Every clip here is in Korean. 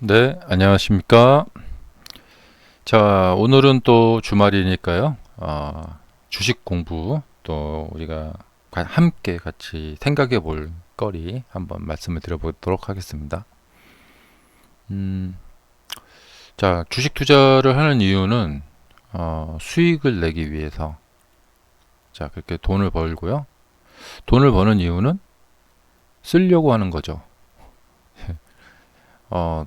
네, 안녕하십니까. 자, 오늘은 또 주말이니까요. 주식 공부 또 우리가 함께 같이 생각해 볼 거리 한번 말씀을 드려보도록 하겠습니다. 음, 자, 주식 투자를 하는 이유는 수익을 내기 위해서 자, 그렇게 돈을 벌고요. 돈을 버는 이유는 쓰려고 하는 거죠. 어,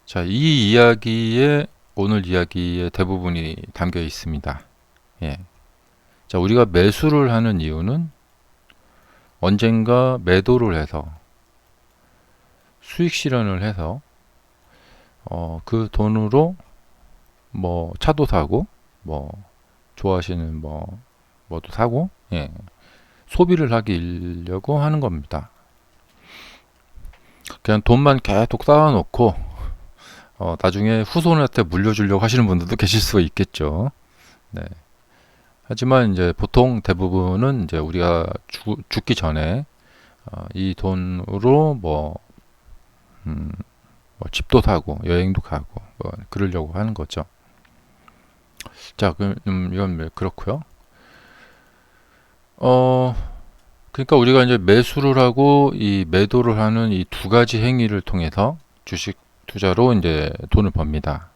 자, 이 이야기에 오늘 이야기의 대부분이 담겨 있습니다. 예. 자, 우리가 매수를 하는 이유는 언젠가 매도를 해서 수익 실현을 해서 그 돈으로 뭐 차도 사고 뭐 좋아하시는 뭐도 사고 예. 소비를 하려고 하는 겁니다. 그냥 돈만 계속 쌓아놓고 나중에 후손한테 물려주려고 하시는 분들도 계실 수가 있겠죠. 네. 하지만 이제 보통 대부분은 이제 우리가 죽기 전에 이 돈으로 뭐 집도 사고 여행도 가고 뭐 그러려고 하는 거죠. 자, 그럼 이건 그렇고요. 그러니까 우리가 이제 매수를 하고 이 매도를 하는 이 두 가지 행위를 통해서 주식 투자로 이제 돈을 법니다.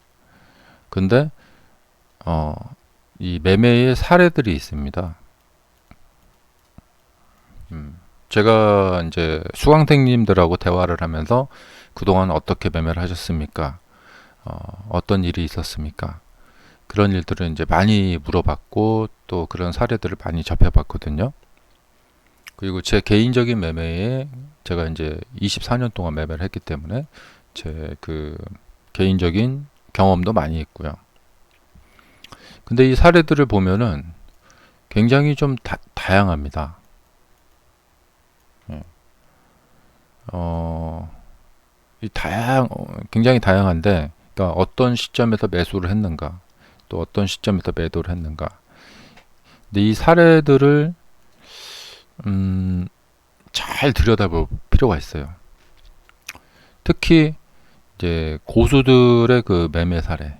근데 이 매매의 사례들이 있습니다. 제가 이제 수강생님들하고 대화를 하면서 그동안 어떻게 매매를 하셨습니까? 어떤 일이 있었습니까? 그런 일들을 이제 많이 물어봤고 또 그런 사례들을 많이 접해봤거든요. 그리고 제 개인적인 매매에 제가 이제 24년 동안 매매를 했기 때문에 제 그 개인적인 경험도 많이 있고요. 근데 이 사례들을 보면은 굉장히 좀 다양합니다. 예. 굉장히 다양한데, 그러니까 어떤 시점에서 매수를 했는가, 또 어떤 시점에서 매도를 했는가. 근데 이 사례들을 잘 들여다볼 필요가 있어요. 특히 이제 고수들의 그 매매 사례.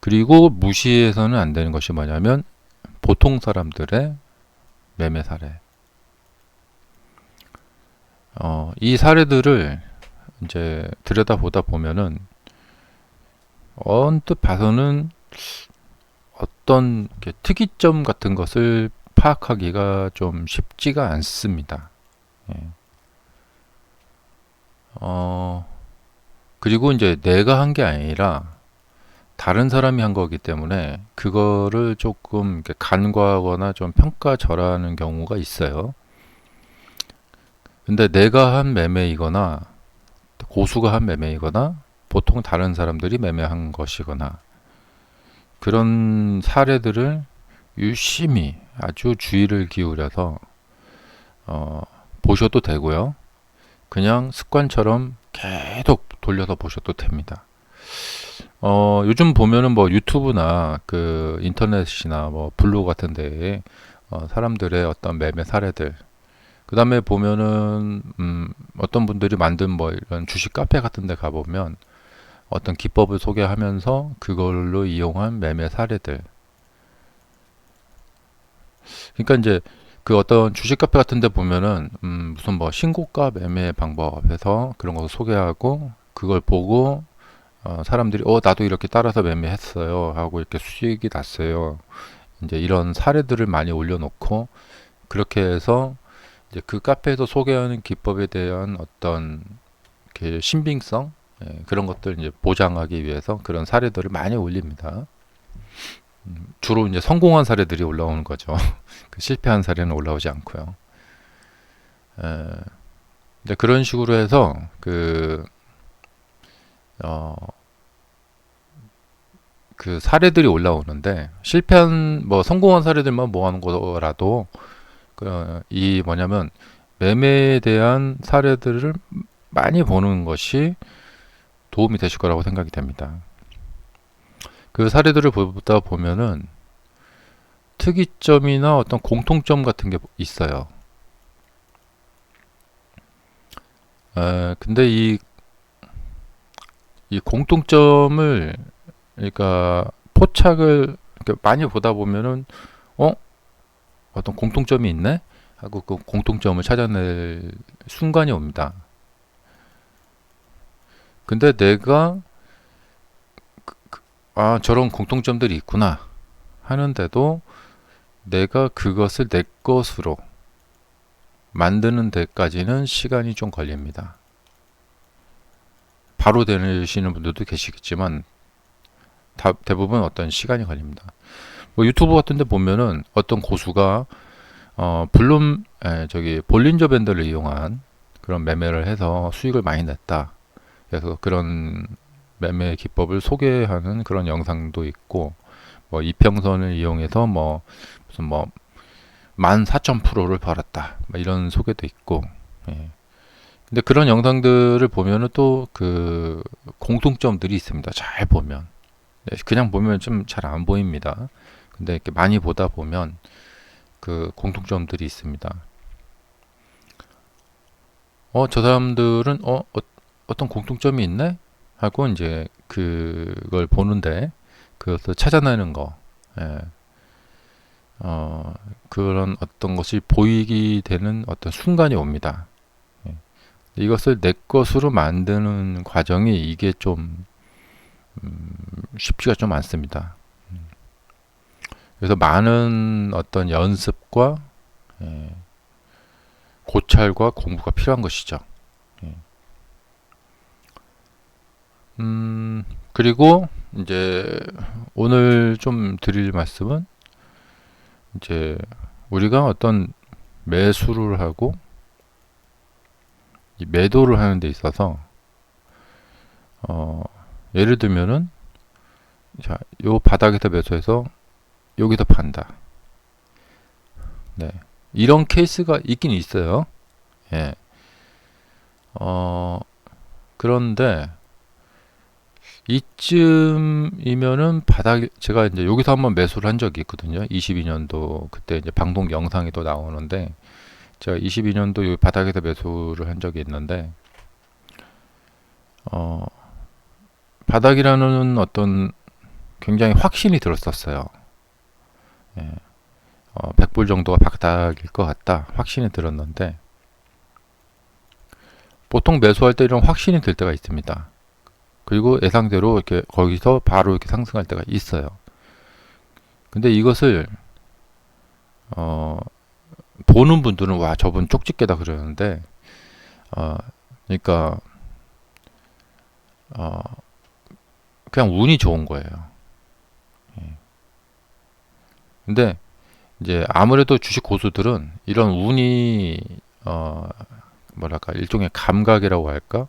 그리고 무시해서는 안 되는 것이 뭐냐면 보통 사람들의 매매 사례. 이 사례들을 이제 들여다보다 보면은 언뜻 봐서는 어떤 특이점 같은 것을 파악하기가 좀 쉽지가 않습니다. 예. 그리고 이제 내가 한 게 아니라 다른 사람이 한 거기 때문에 그거를 조금 이렇게 간과하거나 좀 평가절하하는 경우가 있어요. 근데 내가 한 매매이거나 고수가 한 매매이거나 보통 다른 사람들이 매매한 것이거나 그런 사례들을 유심히 아주 주의를 기울여서 보셔도 되고요. 그냥 습관처럼 계속 돌려서 보셔도 됩니다. 요즘 보면은 뭐 유튜브나 그 인터넷이나 뭐 블로그 같은 데에 사람들의 어떤 매매 사례들, 그 다음에 보면은 어떤 분들이 만든 뭐 이런 주식 카페 같은 데 가보면 어떤 기법을 소개하면서 그걸로 이용한 매매 사례들. 그러니까 이제 그 어떤 주식 카페 같은 데 보면은 무슨 뭐 신고가 매매 방법에서 그런 거 소개하고 그걸 보고 사람들이 나도 이렇게 따라서 매매했어요 하고 이렇게 수익이 났어요. 이제 이런 사례들을 많이 올려놓고 그렇게 해서 이제 그 카페에서 소개하는 기법에 대한 어떤 신빙성 그런 것들 이제 보장하기 위해서 그런 사례들을 많이 올립니다. 주로 이제 성공한 사례들이 올라오는 거죠. 그 실패한 사례는 올라오지 않고요. 이제 그런 식으로 해서 그 사례들이 올라오는데 실패한 뭐 성공한 사례들만 모아놓은 거라도 이 뭐냐면 매매에 대한 사례들을 많이 보는 것이 도움이 되실 거라고 생각이 됩니다. 그 사례들을 보다 보면은 특이점이나 어떤 공통점 같은 게 있어요. 근데 이 공통점을, 그러니까 포착을 이렇게 많이 보다 보면은, 어? 어떤 공통점이 있네? 하고 그 공통점을 찾아낼 순간이 옵니다. 근데 내가, 저런 공통점들이 있구나 하는데도 내가 그것을 내 것으로 만드는 데까지는 시간이 좀 걸립니다. 바로 되시는 분들도 계시겠지만 대부분 어떤 시간이 걸립니다. 뭐 유튜브 같은 데 보면은 어떤 고수가 저기 볼린저 밴드를 이용한 그런 매매를 해서 수익을 많이 냈다. 그래서 그런 매매 기법을 소개하는 그런 영상도 있고, 뭐 이평선을 이용해서 뭐 무슨 뭐 14,000%를 벌었다, 뭐 이런 소개도 있고. 예. 근데 그런 영상들을 보면은 또 그 공통점들이 있습니다. 잘 보면. 네, 그냥 보면 좀 잘 안 보입니다. 근데 이렇게 많이 보다 보면 그 공통점들이 있습니다. 저 사람들은 어떤 공통점이 있네? 하고 이제 그걸 보는데 그것을 찾아내는 거, 예, 그런 어떤 것이 보이게 되는 어떤 순간이 옵니다. 예. 이것을 내 것으로 만드는 과정이 이게 좀 쉽지가 좀 않습니다. 그래서 많은 어떤 연습과, 예, 고찰과 공부가 필요한 것이죠. 예. 그리고 이제 오늘 좀 드릴 말씀은, 이제 우리가 어떤 매수를 하고 이 매도를 하는 데 있어서 예를 들면은, 자, 요 바닥에서 매수해서 여기서 판다. 네. 이런 케이스가 있긴 있어요. 예. 그런데 이쯤이면은 제가 이제 여기서 한번 매수를 한 적이 있거든요. 22년도 그때 이제 방송 영상이 또 나오는데, 제가 22년도 이 바닥에서 매수를 한 적이 있는데, 어, 바닥이라는 어떤 굉장히 확신이 들었었어요. 예. 100불 정도가 바닥일 것 같다. 확신이 들었는데, 보통 매수할 때 이런 확신이 들 때가 있습니다. 그리고 예상대로 이렇게 거기서 바로 이렇게 상승할 때가 있어요. 근데 이것을 어, 보는 분들은 와, 저분 쪽집게다 그러는데, 어, 그러니까 어, 그냥 운이 좋은 거예요. 예. 근데 이제 아무래도 주식 고수들은 이런 운이 어, 뭐랄까 일종의 감각이라고 할까,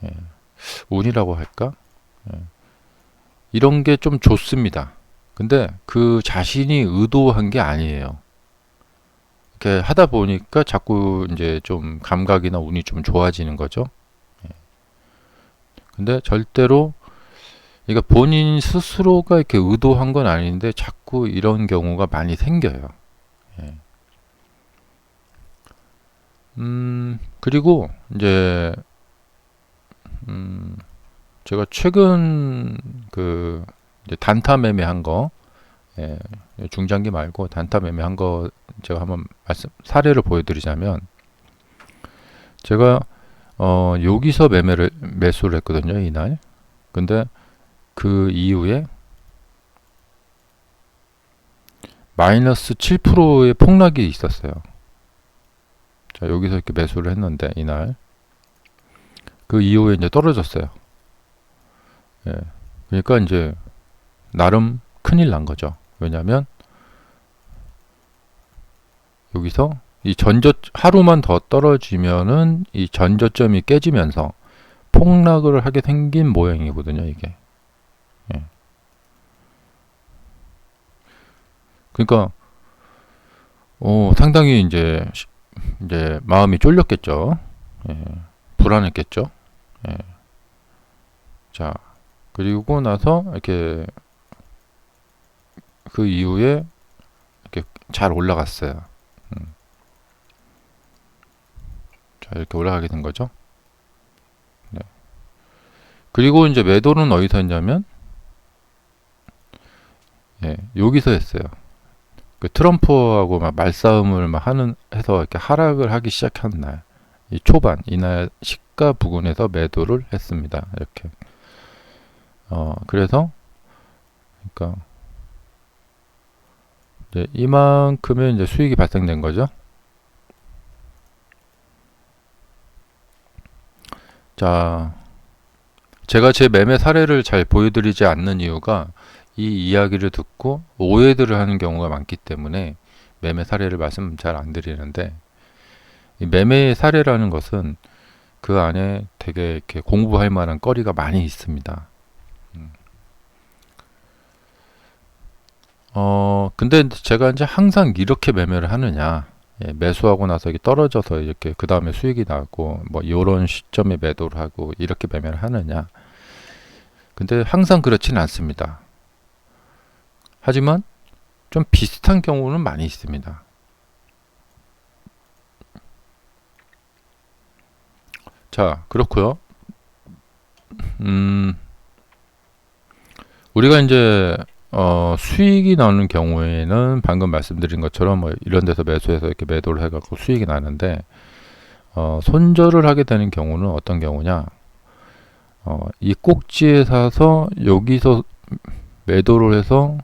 예, 운이라고 할까, 예, 이런 게 좀 좋습니다. 근데 그 자신이 의도한 게 아니에요. 이렇게 하다 보니까 자꾸 이제 좀 감각이나 운이 좀 좋아지는 거죠. 예. 근데 절대로 그러니까 본인 스스로가 이렇게 의도한 건 아닌데 자꾸 이런 경우가 많이 생겨요. 예. 그리고 이제 제가 최근 그 이제 단타 매매한 거, 예, 중장기 말고 단타 매매한 거 제가 한번 사례를 보여드리자면, 제가 여기서 매수를 했거든요, 이날. 근데 그 이후에 마이너스 7%의 폭락이 있었어요. 자, 여기서 이렇게 매수를 했는데 이날 그 이후에 이제 떨어졌어요. 예. 그러니까 이제 나름 큰일 난 거죠. 왜냐하면 여기서 이 하루만 더 떨어지면은 이 전저점이 깨지면서 폭락을 하게 생긴 모양이거든요, 이게. 예. 그러니까 상당히 이제 마음이 쫄렸겠죠. 예. 불안했겠죠. 예. 자, 그리고 나서 이렇게 그 이후에 이렇게 잘 올라갔어요. 자, 이렇게 올라가게 된 거죠. 그리고 이제 매도는 어디서 했냐면 여기서 했어요. 그 트럼프하고 막 말싸움을 막 해서 이렇게 하락을 하기 시작한 날, 이 초반 이날 시가 부근에서 매도를 했습니다. 이렇게. 그래서 그러니까 이제 이만큼의 이제 수익이 발생된 거죠. 자, 제가 제 매매 사례를 잘 보여드리지 않는 이유가 이 이야기를 듣고 오해들을 하는 경우가 많기 때문에 매매 사례를 말씀 잘 안 드리는데, 이 매매 사례라는 것은 그 안에 되게 이렇게 공부할 만한 거리가 많이 있습니다. 근데 제가 이제 항상 이렇게 매매를 하느냐, 매수하고 나서 이게 떨어져서 이렇게 그 다음에 수익이 나고 뭐 이런 시점에 매도를 하고 이렇게 매매를 하느냐, 근데 항상 그렇지는 않습니다. 하지만 좀 비슷한 경우는 많이 있습니다. 자, 그렇고요. 우리가 이제 수익이 나는 경우에는 방금 말씀드린 것처럼 뭐 이런 데서 매수해서 이렇게 매도를 해갖고 수익이 나는데, 손절을 하게 되는 경우는 어떤 경우냐? 이 꼭지에 사서 여기서 매도를 해서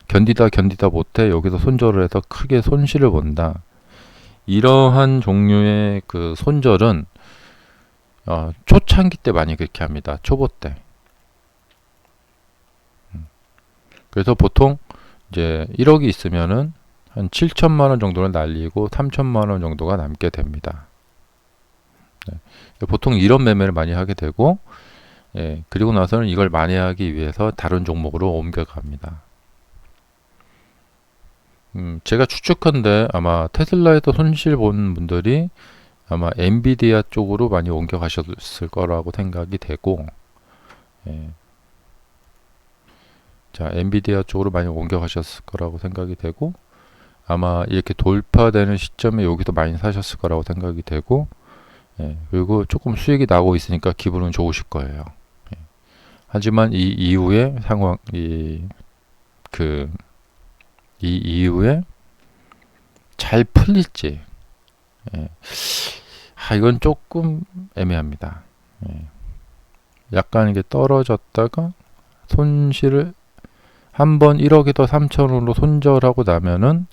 견디다 못해 여기서 손절을 해서 크게 손실을 본다. 이러한 종류의 그 손절은 초창기 때 많이 그렇게 합니다. 초보 때. 그래서 보통 이제 1억이 있으면은 한 7천만 원 정도는 날리고 3천만 원 정도가 남게 됩니다. 보통 이런 매매를 많이 하게 되고, 그리고 나서는 이걸 만회하기 위해서 다른 종목으로 옮겨갑니다. 제가 추측한데 아마 테슬라에서 손실 본 분들이 아마 엔비디아 쪽으로 많이 옮겨가셨을 거라고 생각이 되고, 자, 엔비디아 쪽으로 많이 옮겨가셨을 거라고 생각이 되고, 아마 이렇게 돌파되는 시점에 여기서 많이 사셨을 거라고 생각이 되고, 그리고 조금 수익이 나고 있으니까 기분은 좋으실 거예요. 하지만 이 이후에 상황, 이 이후에 잘 풀릴지, 이건 조금 애매합니다. 약간 이게 떨어졌다가 손실을 한번 1억에서 3천원으로 손절하고 나면은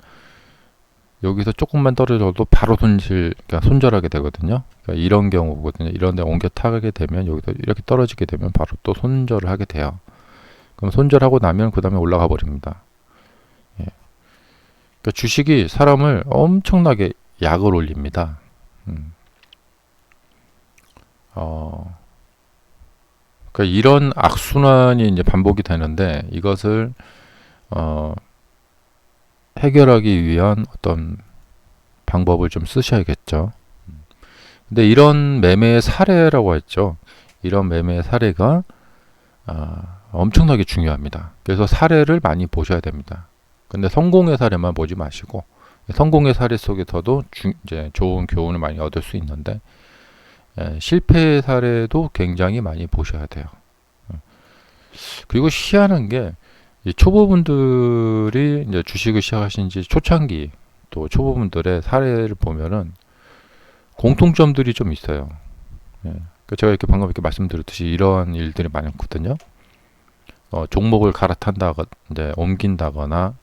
여기서 조금만 떨어져도 바로 그러니까 손절하게 되거든요. 그러니까 이런 경우거든요. 이런 데 옮겨 타게 되면 여기서 이렇게 떨어지게 되면 바로 또 손절을 하게 돼요. 그럼 손절하고 나면 그 다음에 올라가 버립니다. 그러니까 주식이 사람을 엄청나게 약을 올립니다. 그러니까 이런 악순환이 이제 반복이 되는데, 이것을 해결하기 위한 어떤 방법을 좀 쓰셔야겠죠. 근데 이런 매매의 사례라고 했죠. 이런 매매의 사례가 엄청나게 중요합니다. 그래서 사례를 많이 보셔야 됩니다. 근데 성공의 사례만 보지 마시고, 성공의 사례 속에서도 이제 좋은 교훈을 많이 얻을 수 있는데, 실패의 사례도 굉장히 많이 보셔야 돼요. 그리고 희한한 게, 이 초보분들이 이제 주식을 시작하신 지 초창기, 또 초보분들의 사례를 보면은 공통점들이 좀 있어요. 제가 이렇게 방금 이렇게 말씀드렸듯이 이러한 일들이 많거든요. 종목을 갈아탄다거나, 이제 옮긴다거나,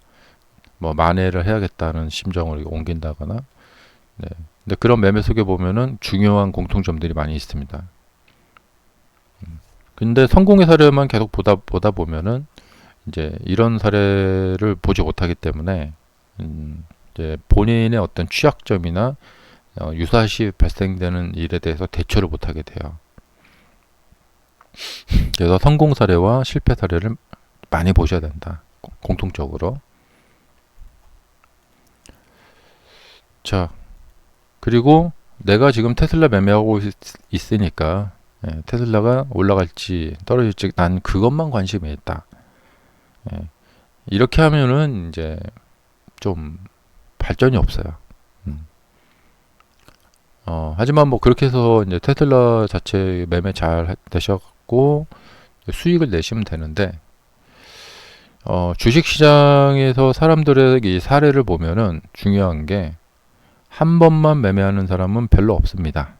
뭐 만회를 해야겠다는 심정을 옮긴다거나, 근데 그런 매매 속에 보면은 중요한 공통점들이 많이 있습니다. 근데 성공의 사례만 계속 보다 보면은 이제 이런 사례를 보지 못하기 때문에 이제 본인의 어떤 취약점이나 유사시 발생되는 일에 대해서 대처를 못하게 돼요. 그래서 성공 사례와 실패 사례를 많이 보셔야 된다. 공통적으로. 자, 그리고 내가 지금 테슬라 매매하고 있으니까 테슬라가 올라갈지 떨어질지 난 그것만 관심이 있다. 이렇게 하면은 이제 좀 발전이 없어요. 하지만 뭐 그렇게 해서 이제 테슬라 자체 매매 잘 되셨고 수익을 내시면 되는데, 주식시장에서 사람들의 이 사례를 보면은 중요한 게 한 번만 매매하는 사람은 별로 없습니다.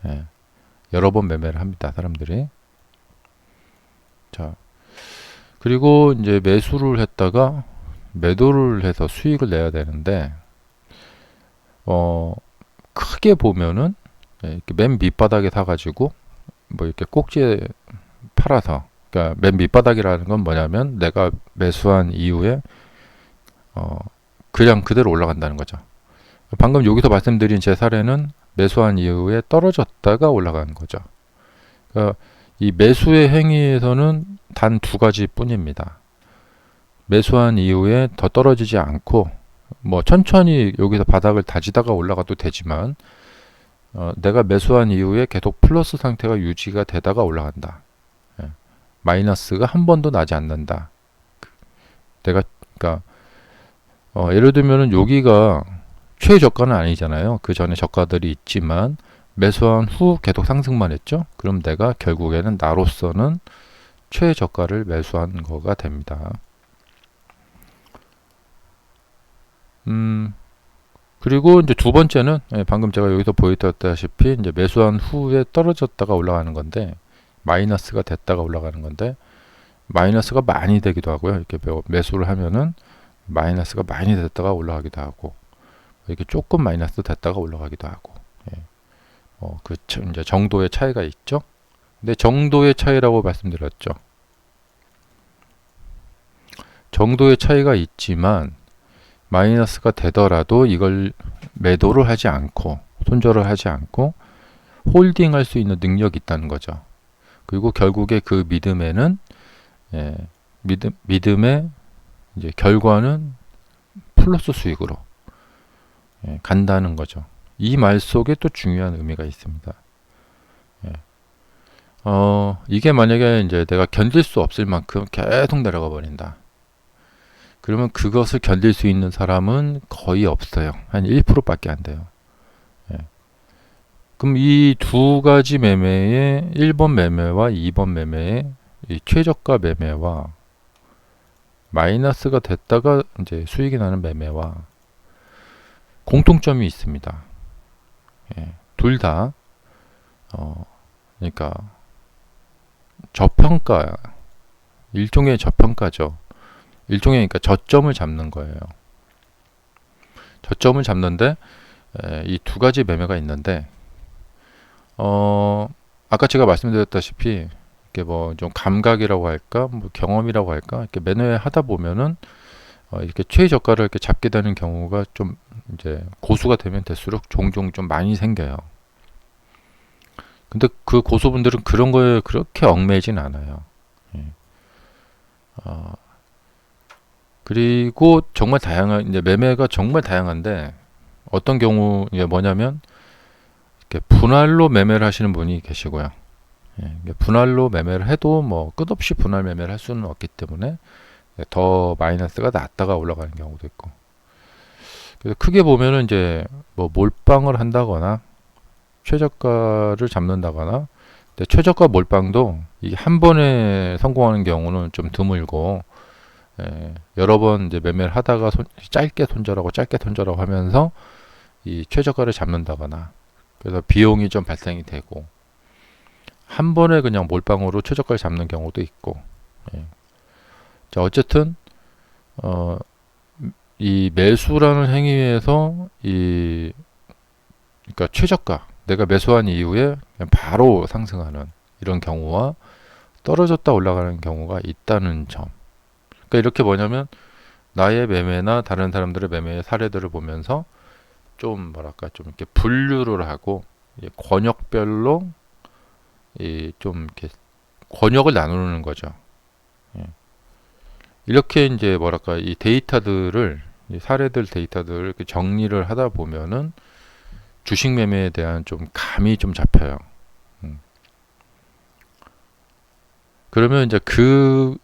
예, 여러 번 매매를 합니다, 사람들이. 자, 그리고 이제 매수를 했다가 매도를 해서 수익을 내야 되는데, 크게 보면은 이렇게 맨 밑바닥에 사가지고 뭐 이렇게 꼭지에 팔아서, 그러니까 맨 밑바닥이라는 건 뭐냐면 내가 매수한 이후에 그냥 그대로 올라간다는 거죠. 방금 여기서 말씀드린 제 사례는 매수한 이후에 떨어졌다가 올라가는 거죠. 그러니까 이 매수의 행위에서는 단 두 가지 뿐입니다. 매수한 이후에 더 떨어지지 않고, 뭐 천천히 여기서 바닥을 다지다가 올라가도 되지만, 내가 매수한 이후에 계속 플러스 상태가 유지가 되다가 올라간다. 예. 마이너스가 한 번도 나지 않는다. 그러니까 예를 들면은 여기가 최저가는 아니잖아요. 그 전에 저가들이 있지만 매수한 후 계속 상승만 했죠. 그럼 내가 결국에는 나로서는 최저가를 매수한 거가 됩니다. 그리고 이제 두 번째는 방금 제가 여기서 보여드렸다시피 이제 매수한 후에 떨어졌다가 올라가는 건데, 마이너스가 됐다가 올라가는 건데, 마이너스가 많이 되기도 하고요. 이렇게 매수를 하면은 마이너스가 많이 됐다가 올라가기도 하고, 이렇게 조금 마이너스 됐다가 올라가기도 하고, 그 이제 정도의 차이가 있죠. 근데 정도의 차이라고 말씀드렸죠. 정도의 차이가 있지만 마이너스가 되더라도 이걸 매도를 하지 않고 손절을 하지 않고 홀딩할 수 있는 능력이 있다는 거죠. 그리고 결국에 그 믿음에는 믿음의 이제 결과는 플러스 수익으로 간다는 거죠. 이 말 속에 또 중요한 의미가 있습니다. 이게 만약에 이제 내가 견딜 수 없을 만큼 계속 내려가 버린다. 그러면 그것을 견딜 수 있는 사람은 거의 없어요. 한 1%밖에 안 돼요. 그럼 이 두 가지 매매의 1번 매매와 2번 매매의 이 최저가 매매와 마이너스가 됐다가 이제 수익이 나는 매매와 공통점이 있습니다. 둘 다 그러니까 저평가, 일종의 저평가죠. 일종의 그러니까 저점을 잡는 거예요. 저점을 잡는데 이 두 가지 매매가 있는데, 아까 제가 말씀드렸다시피 이렇게 뭐 좀 감각이라고 할까, 뭐 경험이라고 할까, 이렇게 매매하다 보면은 이렇게 최저가를 이렇게 잡게 되는 경우가 좀 이제 고수가 되면 될수록 종종 좀 많이 생겨요. 근데 그 고수분들은 그런 거에 그렇게 얽매이진 않아요. 그리고 정말 다양한 이제 매매가 정말 다양한데, 어떤 경우 이게 뭐냐면 이렇게 분할로 매매를 하시는 분이 계시고요. 분할로 매매를 해도 뭐 끝없이 분할 매매를 할 수는 없기 때문에 더 마이너스가 낮다가 올라가는 경우도 있고. 그래서 크게 보면은 이제 뭐 몰빵을 한다거나 최저가를 잡는다거나, 근데 최저가 몰빵도 이게 한 번에 성공하는 경우는 좀 드물고, 여러 번 이제 매매를 하다가 짧게 손절하고 하면서 이 최저가를 잡는다거나, 그래서 비용이 좀 발생이 되고, 한 번에 그냥 몰빵으로 최저가를 잡는 경우도 있고. 자, 어쨌든 이 매수라는 행위에서 그러니까 최저가, 내가 매수한 이후에 그냥 바로 상승하는 이런 경우와 떨어졌다 올라가는 경우가 있다는 점. 그러니까 이렇게 뭐냐면 나의 매매나 다른 사람들의 매매의 사례들을 보면서 좀 뭐랄까 좀 이렇게 분류를 하고 권역별로 좀 이렇게 권역을 나누는 거죠. 이렇게 이제 뭐랄까 이 데이터들을, 이 사례들 데이터들을 이렇게 정리를 하다 보면은 주식 매매에 대한 좀 감이 좀 잡혀요. 그러면 이제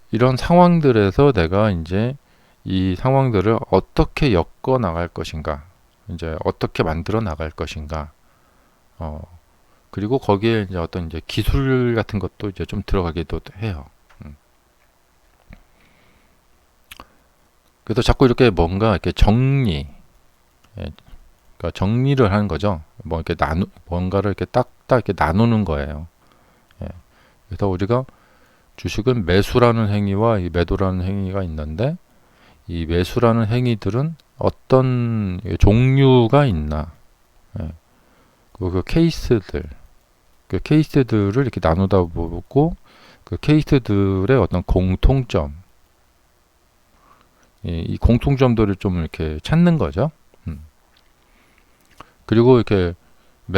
이런 상황들에서 내가 이제 이 상황들을 어떻게 엮어 나갈 것인가, 이제 어떻게 만들어 나갈 것인가, 어, 그리고 거기에 이제 어떤 이제 기술 같은 것도 이제 좀 들어가기도 해요. 그래서 자꾸 이렇게 뭔가 이렇게 정리, 예, 그러니까 정리를 하는 거죠. 뭐 이렇게 뭔가를 이렇게 딱딱 이렇게 나누는 거예요. 예. 그래서 우리가 주식은 매수라는 행위와 이 매도라는 행위가 있는데, 이 매수라는 행위들은 어떤 종류가 있나, 예. 그리고 그 케이스들을 이렇게 나누다 보고 그 케이스들의 어떤 공통점, 이 공통점들을 좀 이렇게 찾는 거죠. 그리고 이렇게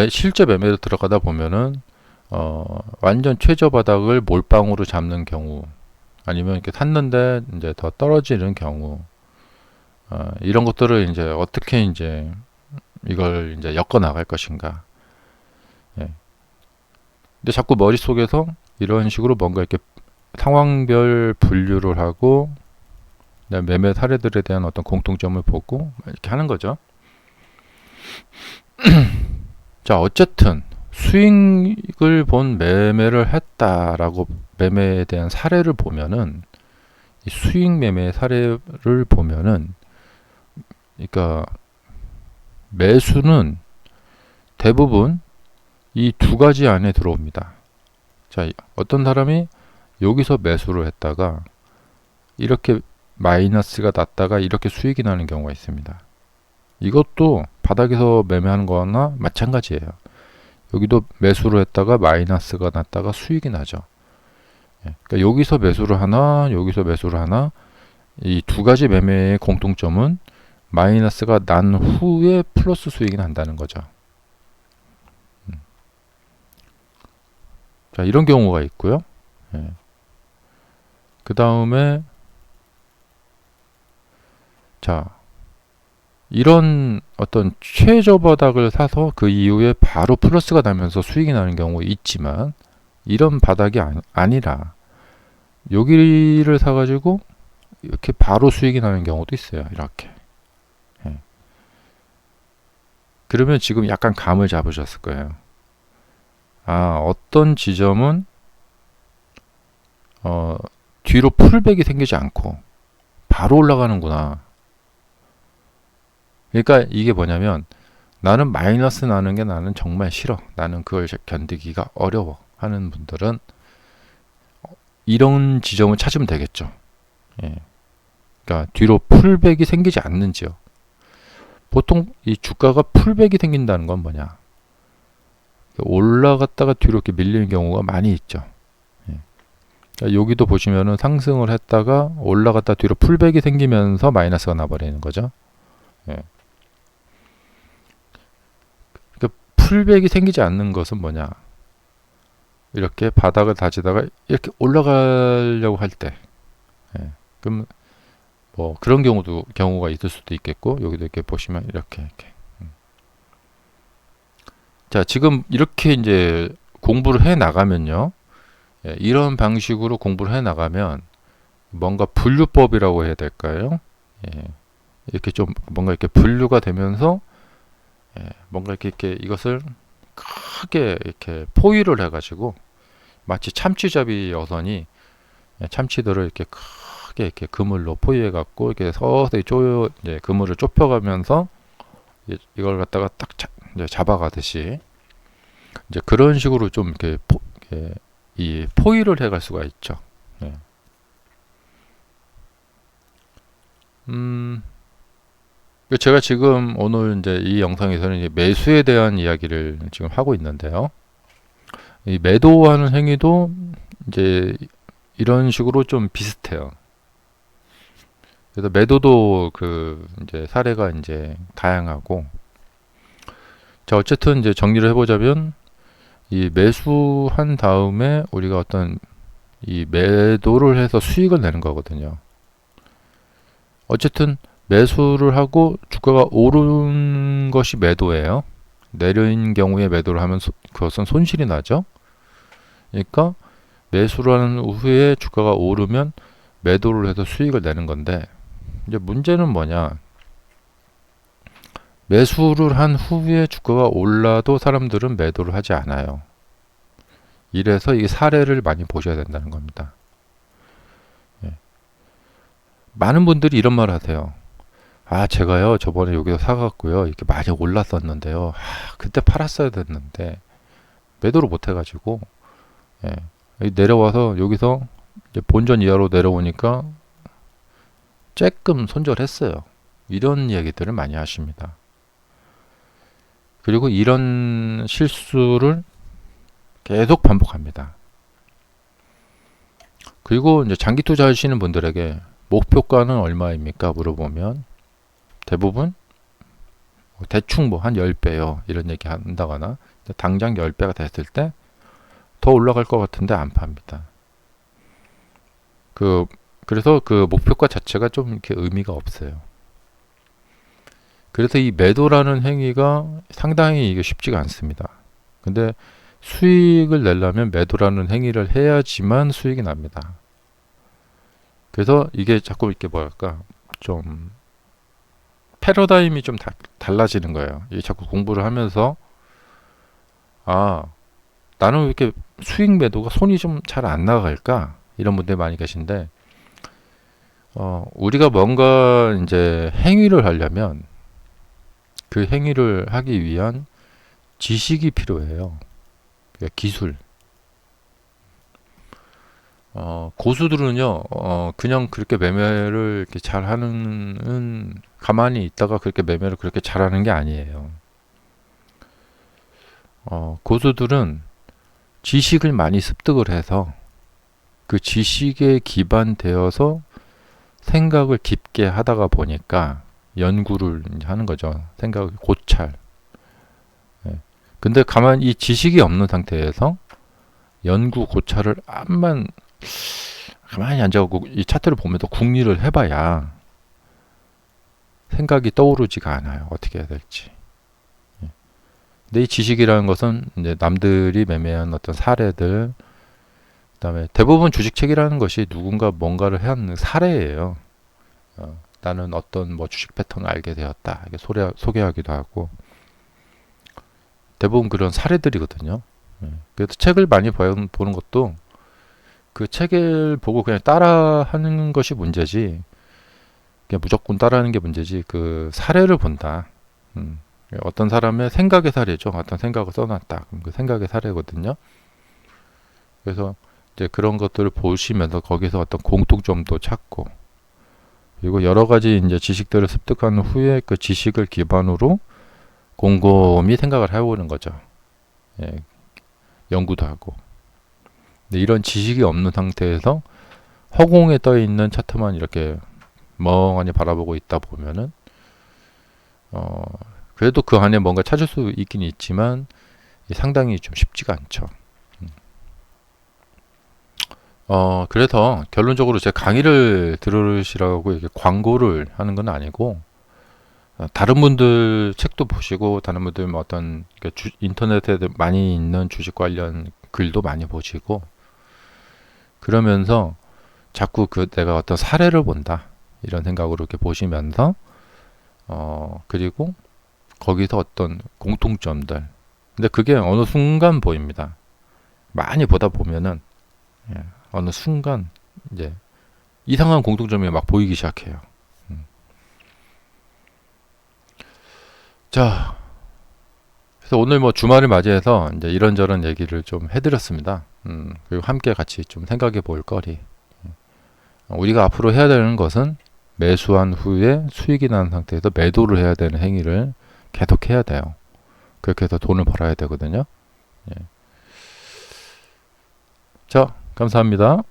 실제 매매로 들어가다 보면은 완전 최저 바닥을 몰빵으로 잡는 경우, 아니면 이렇게 샀는데 이제 더 떨어지는 경우, 이런 것들을 이제 어떻게 이제 이걸 이제 엮어 나갈 것인가. 예. 근데 자꾸 머릿속에서 이런 식으로 뭔가 이렇게 상황별 분류를 하고 매매 사례들에 대한 어떤 공통점을 보고 이렇게 하는 거죠. 자, 어쨌든 수익을 본 매매를 했다라고 매매에 대한 사례를 보면은, 이 수익 매매 사례를 보면은, 그러니까 매수는 대부분 이 두 가지 안에 들어옵니다. 자, 어떤 사람이 여기서 매수를 했다가 이렇게 마이너스가 났다가 이렇게 수익이 나는 경우가 있습니다. 이것도 바닥에서 매매하는 거나 마찬가지예요. 여기도 매수를 했다가 마이너스가 났다가 수익이 나죠. 예, 그러니까 여기서 매수를 하나, 여기서 매수를 하나, 이 두 가지 매매의 공통점은 마이너스가 난 후에 플러스 수익이 난다는 거죠. 자, 이런 경우가 있고요. 예. 그 다음에 자, 이런 어떤 최저 바닥을 사서 그 이후에 바로 플러스가 나면서 수익이 나는 경우가 있지만, 이런 바닥이 아니라 여기를 사가지고 이렇게 바로 수익이 나는 경우도 있어요. 이렇게. 예. 그러면 지금 약간 감을 잡으셨을 거예요. 아, 어떤 지점은 뒤로 풀백이 생기지 않고 바로 올라가는구나. 그러니까 이게 뭐냐면, 나는 마이너스 나는 게 나는 정말 싫어, 나는 그걸 견디기가 어려워 하는 분들은 이런 지점을 찾으면 되겠죠. 예. 그러니까 뒤로 풀백이 생기지 않는지요. 보통 이 주가가 풀백이 생긴다는 건 뭐냐, 올라갔다가 뒤로 이렇게 밀리는 경우가 많이 있죠. 예. 그러니까 여기도 보시면은 상승을 했다가 올라갔다 뒤로 풀백이 생기면서 마이너스가 나버리는 거죠. 예. 풀백이 생기지 않는 것은 뭐냐, 이렇게 바닥을 다지다가 이렇게 올라가려고 할 때, 예, 그럼 뭐 그런 경우가 있을 수도 있겠고, 여기도 이렇게 보시면 이렇게. 자, 지금 이렇게 이제 공부를 해 나가면요, 예, 이런 방식으로 공부를 해 나가면 뭔가 분류법이라고 해야 될까요? 예, 이렇게 좀 뭔가 이렇게 분류가 되면서, 예, 뭔가 이렇게 이것을 크게 이렇게 포위를 해가지고, 마치 참치잡이 여선이 참치들을 이렇게 크게 이렇게 그물로 포위해갖고 이렇게 서서히 이제 그물을 좁혀가면서 이걸 갖다가 딱 이제 잡아가듯이, 이제 그런 식으로 좀 이렇게 이 포위를 해갈 수가 있죠. 네. 제가 지금 오늘 이제 이 영상에서는 이제 매수에 대한 이야기를 지금 하고 있는데요. 이 매도하는 행위도 이제 이런 식으로 좀 비슷해요. 그래서 매도도 그 이제 사례가 이제 다양하고, 자, 어쨌든 이제 정리를 해보자면, 이 매수한 다음에 우리가 어떤 이 매도를 해서 수익을 내는 거거든요. 어쨌든 매수를 하고 주가가 오른 것이 매도예요. 내린 경우에 매도를 하면 그것은 손실이 나죠. 그러니까 매수를 한 후에 주가가 오르면 매도를 해서 수익을 내는 건데, 이제 문제는 뭐냐, 매수를 한 후에 주가가 올라도 사람들은 매도를 하지 않아요. 이래서 이 사례를 많이 보셔야 된다는 겁니다. 예. 많은 분들이 이런 말 하세요. 아, 제가요, 저번에 여기서 사갖고요, 이렇게 많이 올랐었는데요. 그때 팔았어야 됐는데, 매도를 못 해가지고, 예. 내려와서 여기서 이제 본전 이하로 내려오니까 쬐끔 손절했어요. 이런 얘기들을 많이 하십니다. 그리고 이런 실수를 계속 반복합니다. 그리고 이제 장기 투자하시는 분들에게 목표가는 얼마입니까? 물어보면 대부분 대충 뭐 한 10배요. 이런 얘기 한다거나 당장 10배가 됐을 때 더 올라갈 것 같은데 안 팝니다. 그래서 그 목표가 자체가 좀 이렇게 의미가 없어요. 그래서 이 매도라는 행위가 상당히 이게 쉽지가 않습니다. 근데 수익을 내려면 매도라는 행위를 해야지만 수익이 납니다. 그래서 이게 자꾸 이렇게 뭐랄까 좀 패러다임이 좀 달라지는 거예요. 이게 자꾸 공부를 하면서 아, 나는 왜 이렇게 수익 매도가 손이 좀 잘 안 나갈까? 이런 분들이 많이 계신데 우리가 뭔가 이제 행위를 하려면 그 행위를 하기 위한 지식이 필요해요. 그러니까 기술. 고수들은요, 그냥 그렇게 매매를 이렇게 잘 하는, 가만히 있다가 그렇게 매매를 그렇게 잘하는 게 아니에요. 고수들은 지식을 많이 습득을 해서 그 지식에 기반되어서 생각을 깊게 하다가 보니까 연구를 이제 하는 거죠. 생각을 고찰. 예. 근데 가만히 이 지식이 없는 상태에서 연구 고찰을 암만 가만히 앉아갖고 이 차트를 보면서 궁리를 해봐야 생각이 떠오르지가 않아요. 어떻게 해야 될지. 예. 근데 이 지식이라는 것은 이제 남들이 매매한 어떤 사례들, 그다음에 대부분 주식책이라는 것이 누군가 뭔가를 해한 사례예요. 나는 어떤 뭐 주식 패턴을 알게 되었다. 이렇게 소개하기도 하고 대부분 그런 사례들이거든요. 그래서 책을 많이 보는 것도 그 책을 보고 그냥 따라하는 것이 문제지, 그냥 무조건 따라하는 게 문제지, 그 사례를 본다. 어떤 사람의 생각의 사례죠. 어떤 생각을 써놨다. 그럼 그 생각의 사례거든요. 그래서 이제 그런 것들을 보시면서 거기서 어떤 공통점도 찾고, 그리고 여러 가지 이제 지식들을 습득한 후에 그 지식을 기반으로 곰곰이 생각을 해보는 거죠. 예, 연구도 하고. 근데 이런 지식이 없는 상태에서 허공에 떠 있는 차트만 이렇게 멍하니 바라보고 있다 보면은 그래도 그 안에 뭔가 찾을 수 있긴 있지만 상당히 좀 쉽지가 않죠. 그래서 결론적으로 제 강의를 들으시라고 이렇게 광고를 하는 건 아니고, 다른 분들 책도 보시고, 다른 분들 뭐 어떤 인터넷에 많이 있는 주식 관련 글도 많이 보시고, 그러면서 자꾸 내가 어떤 사례를 본다. 이런 생각으로 이렇게 보시면서, 그리고 거기서 어떤 공통점들. 근데 그게 어느 순간 보입니다. 많이 보다 보면은, 예, 어느 순간 이제 이상한 공통점이 막 보이기 시작해요. 자, 그래서 오늘 뭐 주말을 맞이해서 이제 이런저런 얘기를 좀 해드렸습니다. 그리고 함께 같이 좀 생각해 볼 거리. 우리가 앞으로 해야 되는 것은 매수한 후에 수익이 난 상태에서 매도를 해야 되는 행위를 계속 해야 돼요. 그렇게 해서 돈을 벌어야 되거든요. 예. 자, 감사합니다.